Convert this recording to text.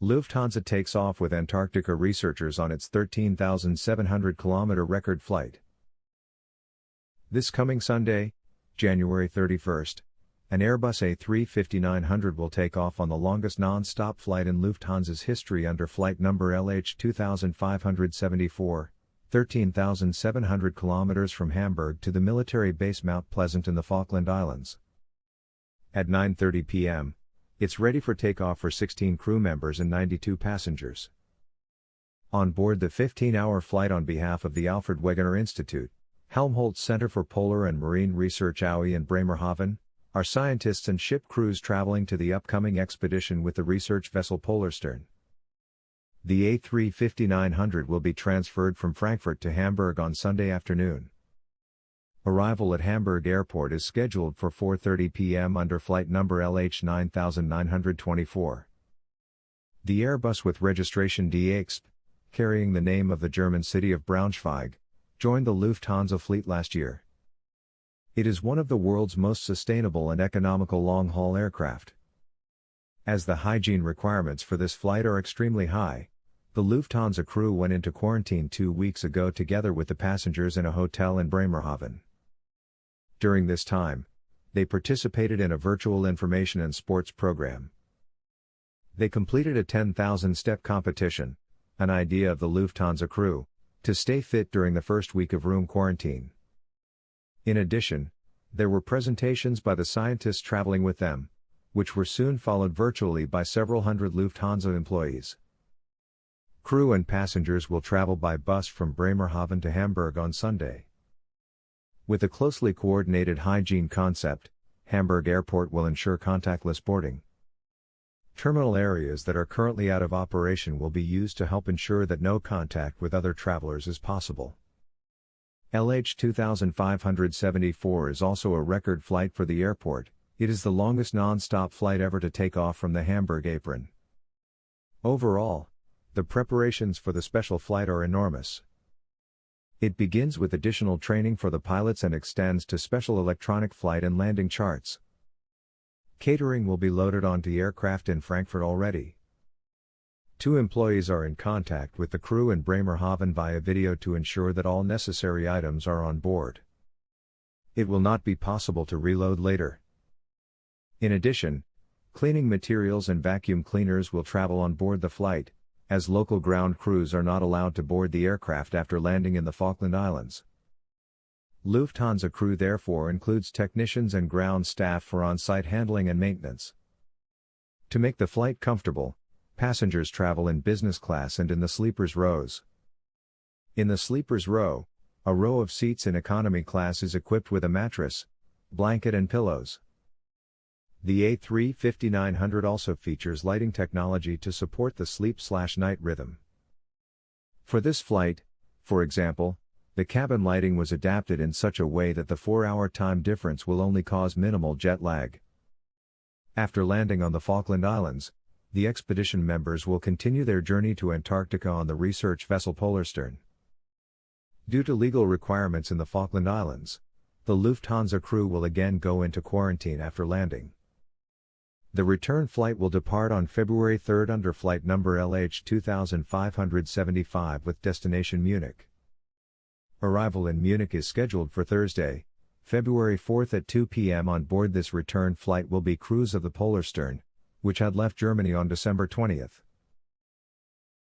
Lufthansa takes off with Antarctica researchers on its 13,700-kilometer record flight. This coming Sunday, January 31st, an Airbus A350-900 will take off on the longest non-stop flight in Lufthansa's history under flight number LH2574, 13,700 kilometers from Hamburg to the military base Mount Pleasant in the Falkland Islands. At 9:30 p.m., it's ready for takeoff for 16 crew members and 92 passengers. On board the 15-hour flight on behalf of the Alfred Wegener Institute, Helmholtz Center for Polar and Marine Research Aue in Bremerhaven, are scientists and ship crews traveling to the upcoming expedition with the research vessel Polarstern. The A350-900 will be transferred from Frankfurt to Hamburg on Sunday afternoon. Arrival at Hamburg Airport is scheduled for 4:30 p.m. under flight number LH9924. The Airbus with registration DXP, carrying the name of the German city of Braunschweig, joined the Lufthansa fleet last year. It is one of the world's most sustainable and economical long-haul aircraft. As the hygiene requirements for this flight are extremely high, the Lufthansa crew went into quarantine 2 weeks ago together with the passengers in a hotel in Bremerhaven. During this time, they participated in a virtual information and sports program. They completed a 10,000-step competition, an idea of the Lufthansa crew, to stay fit during the first week of room quarantine. In addition, there were presentations by the scientists traveling with them, which were soon followed virtually by several hundred Lufthansa employees. Crew and passengers will travel by bus from Bremerhaven to Hamburg on Sunday. With a closely coordinated hygiene concept, Hamburg Airport will ensure contactless boarding. Terminal areas that are currently out of operation will be used to help ensure that no contact with other travelers is possible. LH2574 is also a record flight for the airport. It is the longest non-stop flight ever to take off from the Hamburg apron. Overall, the preparations for the special flight are enormous. It begins with additional training for the pilots and extends to special electronic flight and landing charts. Catering will be loaded onto the aircraft in Frankfurt already. 2 employees are in contact with the crew in Bremerhaven via video to ensure that all necessary items are on board. It will not be possible to reload later. In addition, cleaning materials and vacuum cleaners will travel on board the flight, as local ground crews are not allowed to board the aircraft after landing in the Falkland Islands. Lufthansa crew therefore includes technicians and ground staff for on-site handling and maintenance. To make the flight comfortable, passengers travel in business class and in the sleepers rows. In the sleepers row, a row of seats in economy class is equipped with a mattress, blanket and pillows. The A350-900 also features lighting technology to support the sleep/night rhythm. For this flight, for example, the cabin lighting was adapted in such a way that the 4-hour time difference will only cause minimal jet lag. After landing on the Falkland Islands, the expedition members will continue their journey to Antarctica on the research vessel Polarstern. Due to legal requirements in the Falkland Islands, the Lufthansa crew will again go into quarantine after landing. The return flight will depart on February 3 under flight number LH2575 with destination Munich. Arrival in Munich is scheduled for Thursday, February 4 at 2 p.m. On board this return flight will be crews of the Polarstern, which had left Germany on December 20.